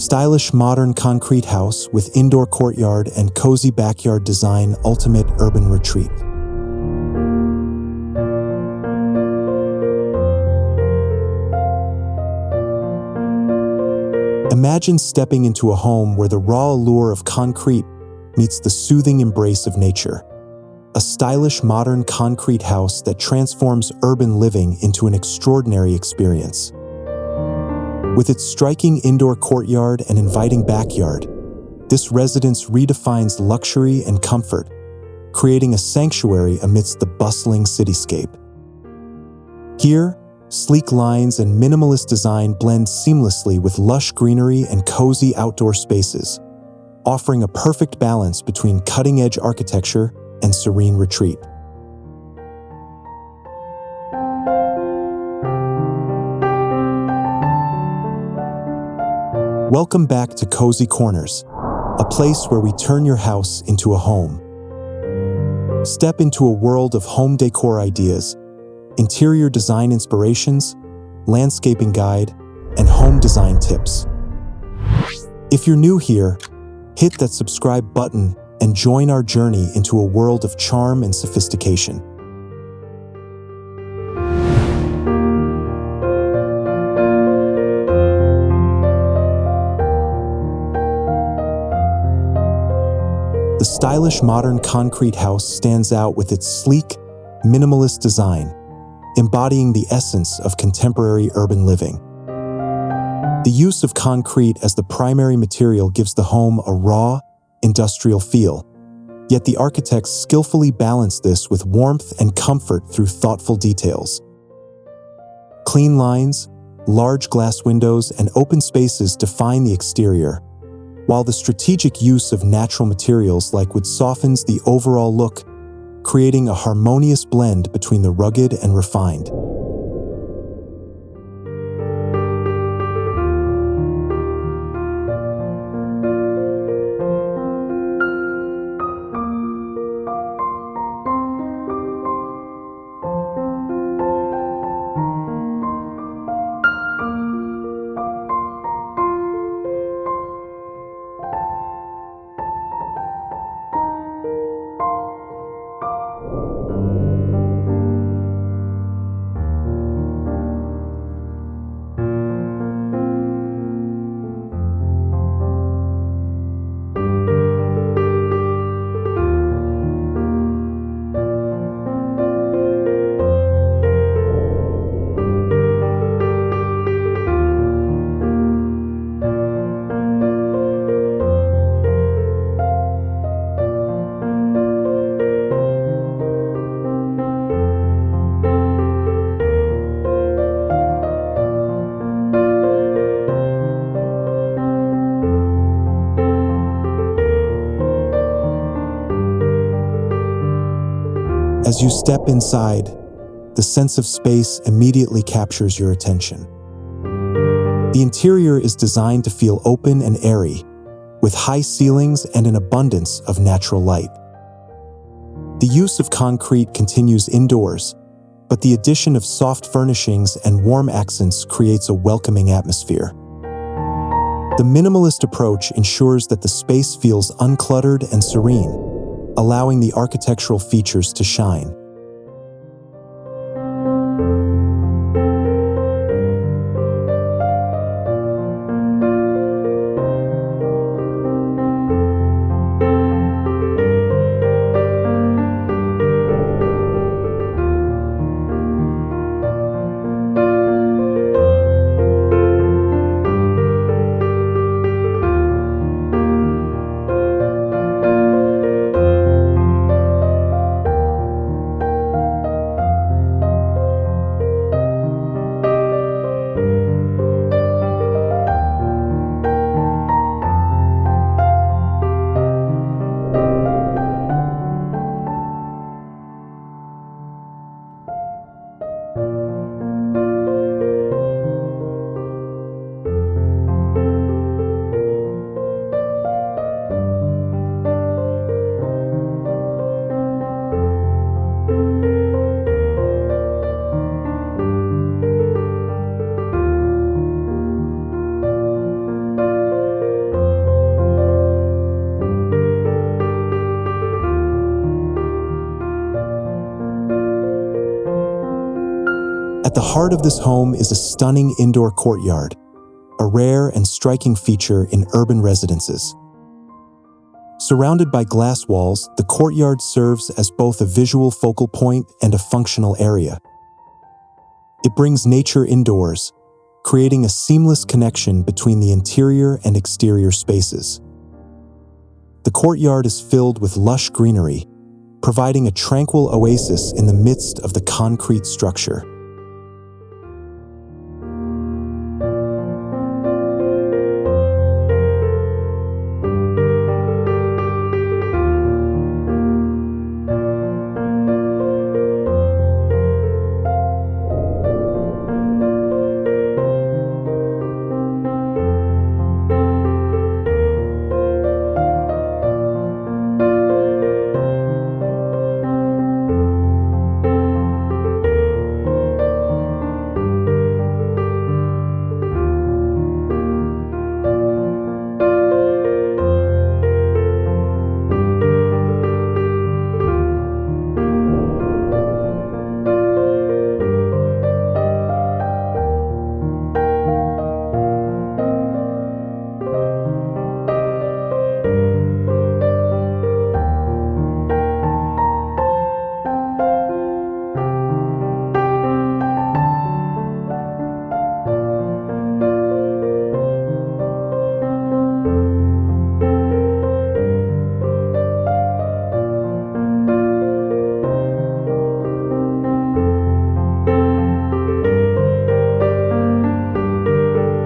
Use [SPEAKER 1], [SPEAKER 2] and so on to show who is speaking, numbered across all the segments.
[SPEAKER 1] stylish modern concrete house with indoor courtyard and cozy backyard design, ultimate urban retreat. Imagine stepping into a home where the raw allure of concrete meets the soothing embrace of nature. A stylish modern concrete house that transforms urban living into an extraordinary experience. With its striking indoor courtyard and inviting backyard, this residence redefines luxury and comfort, creating a sanctuary amidst the bustling cityscape. Here, sleek lines and minimalist design blend seamlessly with lush greenery and cozy outdoor spaces, offering a perfect balance between cutting-edge architecture and serene retreat. Welcome back to Cozy Corners, a place where we turn your house into a home. Step into a world of home decor ideas, interior design inspirations, landscaping guide, and home design tips. If you're new here, hit that subscribe button and join our journey into a world of charm and sophistication. The stylish modern concrete house stands out with its sleek, minimalist design, embodying the essence of contemporary urban living. The use of concrete as the primary material gives the home a raw, industrial feel, yet the architects skillfully balance this with warmth and comfort through thoughtful details. Clean lines, large glass windows, and open spaces define the exterior, while the strategic use of natural materials like wood softens the overall look, creating a harmonious blend between the rugged and refined. As you step inside, the sense of space immediately captures your attention. The interior is designed to feel open and airy, with high ceilings and an abundance of natural light. The use of concrete continues indoors, but the addition of soft furnishings and warm accents creates a welcoming atmosphere. The minimalist approach ensures that the space feels uncluttered and serene, allowing the architectural features to shine. the heart of this home is a stunning indoor courtyard, a rare and striking feature in urban residences. Surrounded by glass walls, the courtyard serves as both a visual focal point and a functional area. It brings nature indoors, creating a seamless connection between the interior and exterior spaces. The courtyard is filled with lush greenery, providing a tranquil oasis in the midst of the concrete structure.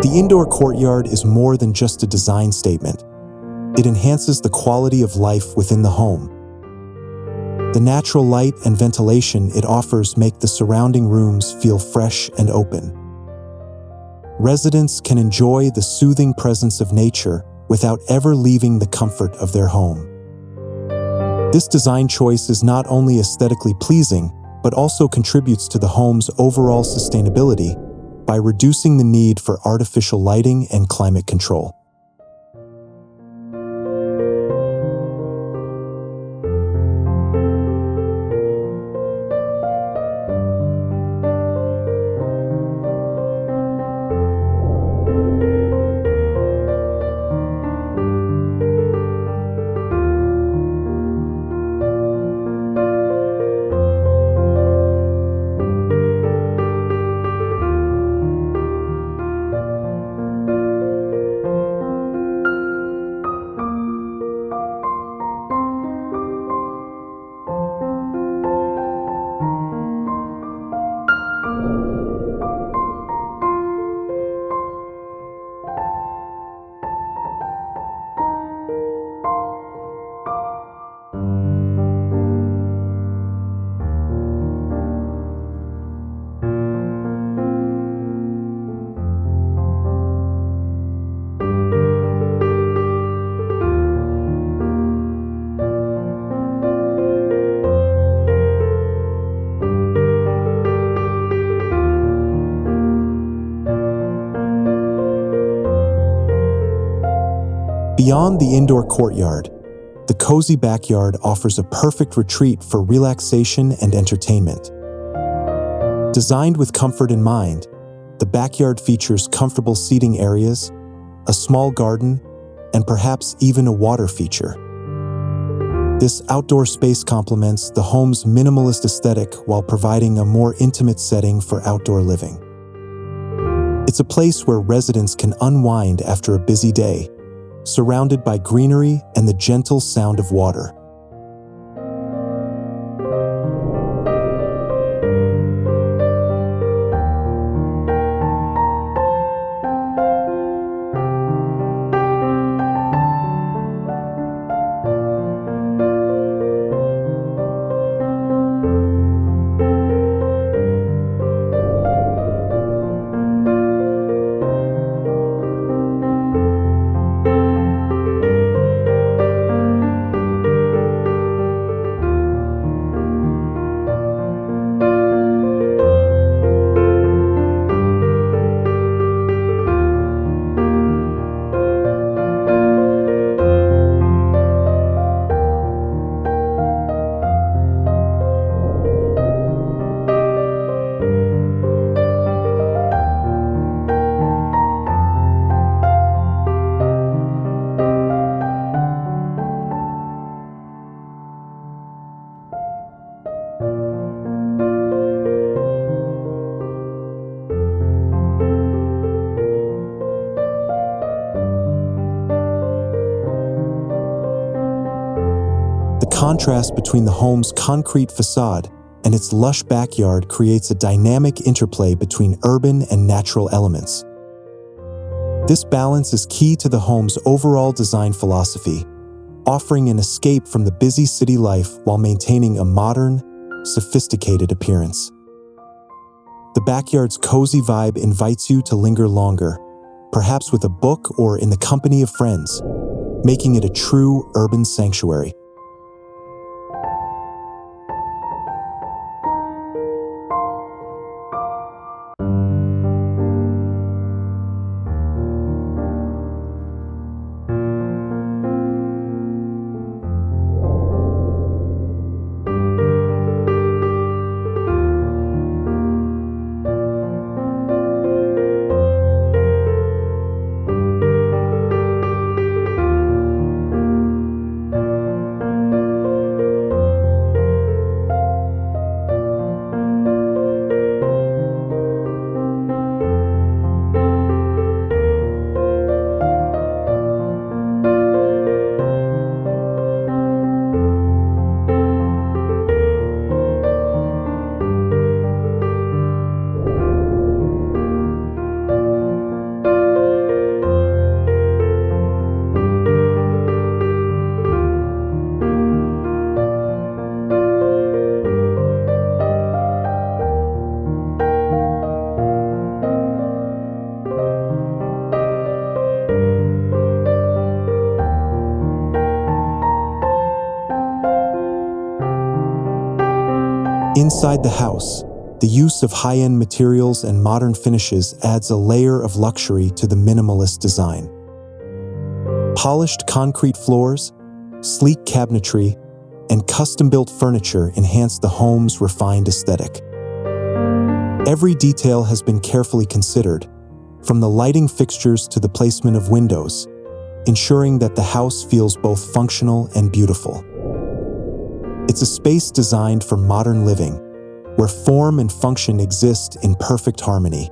[SPEAKER 1] The indoor courtyard is more than just a design statement. It enhances the quality of life within the home. The natural light and ventilation it offers make the surrounding rooms feel fresh and open. Residents can enjoy the soothing presence of nature without ever leaving the comfort of their home. This design choice is not only aesthetically pleasing, but also contributes to the home's overall sustainability by reducing the need for artificial lighting and climate control. Beyond the indoor courtyard, the cozy backyard offers a perfect retreat for relaxation and entertainment. Designed with comfort in mind, the backyard features comfortable seating areas, a small garden, and perhaps even a water feature. This outdoor space complements the home's minimalist aesthetic while providing a more intimate setting for outdoor living. It's a place where residents can unwind after a busy day, surrounded by greenery and the gentle sound of water. contrast between the home's concrete facade and its lush backyard creates a dynamic interplay between urban and natural elements. This balance is key to the home's overall design philosophy, offering an escape from the busy city life while maintaining a modern, sophisticated appearance. The backyard's cozy vibe invites you to linger longer, perhaps with a book or in the company of friends, making it a true urban sanctuary. Inside the house, the use of high-end materials and modern finishes adds a layer of luxury to the minimalist design. Polished concrete floors, sleek cabinetry, and custom-built furniture enhance the home's refined aesthetic. Every detail has been carefully considered, from the lighting fixtures to the placement of windows, ensuring that the house feels both functional and beautiful. It's a space designed for modern living, where form and function exist in perfect harmony.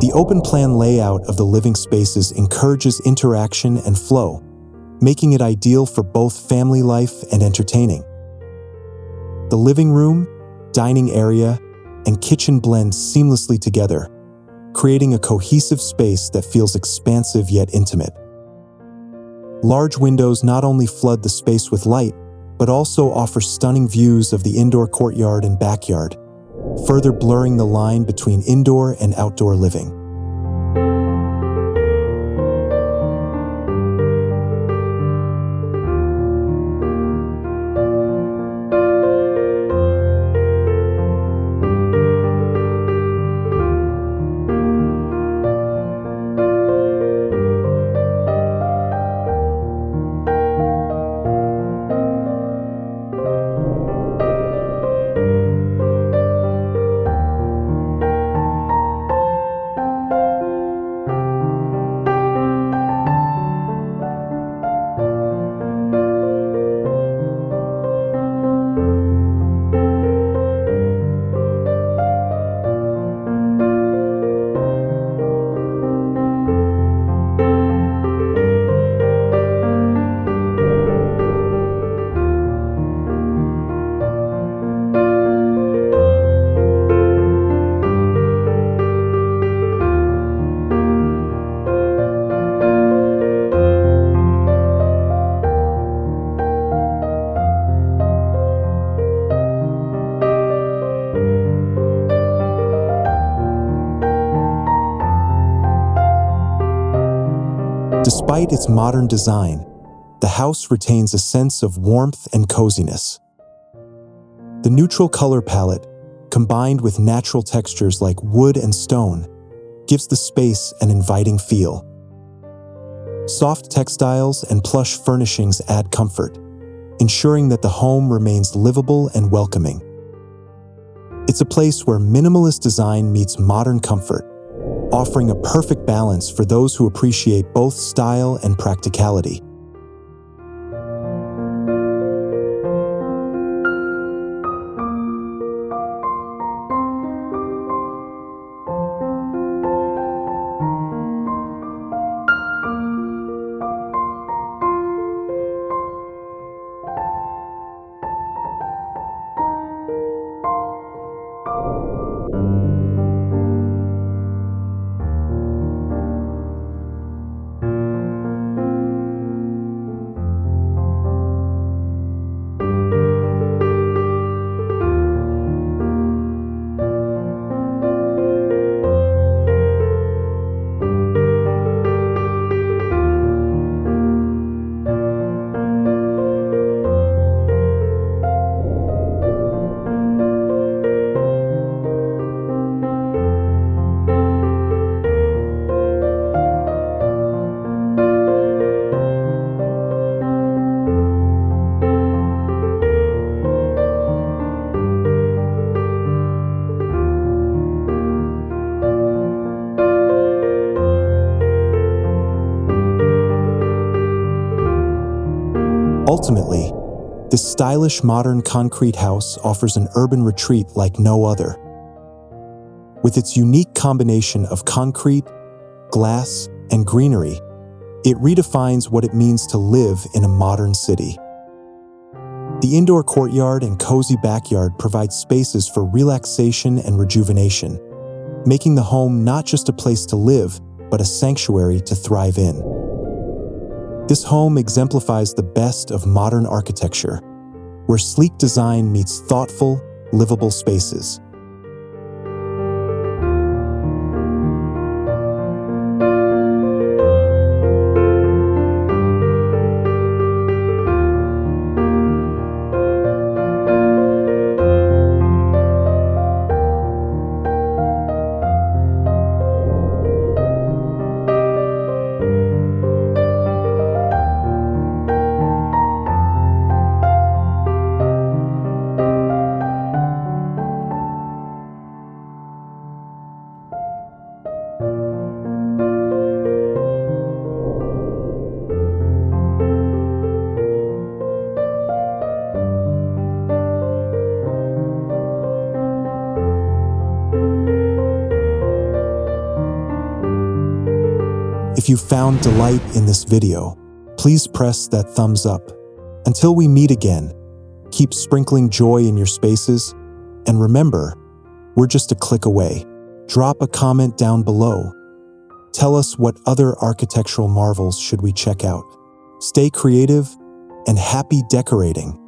[SPEAKER 1] The open-plan layout of the living spaces encourages interaction and flow, making it ideal for both family life and entertaining. The living room, dining area, and kitchen blend seamlessly together, creating a cohesive space that feels expansive yet intimate. Large windows not only flood the space with light, but also offer stunning views of the indoor courtyard and backyard, further blurring the line between indoor and outdoor living. Despite its modern design, the house retains a sense of warmth and coziness. The neutral color palette, combined with natural textures like wood and stone, gives the space an inviting feel. Soft textiles and plush furnishings add comfort, ensuring that the home remains livable and welcoming. It's a place where minimalist design meets modern comfort, offering a perfect balance for those who appreciate both style and practicality. Ultimately, this stylish modern concrete house offers an urban retreat like no other. With its unique combination of concrete, glass, and greenery, it redefines what it means to live in a modern city. The indoor courtyard and cozy backyard provide spaces for relaxation and rejuvenation, making the home not just a place to live, but a sanctuary to thrive in. This home exemplifies the best of modern architecture, where sleek design meets thoughtful, livable spaces. If you found delight in this video, please press that thumbs up. Until we meet again, keep sprinkling joy in your spaces, and remember, we're just a click away. Drop a comment down below. Tell us what other architectural marvels should we check out. Stay creative and happy decorating.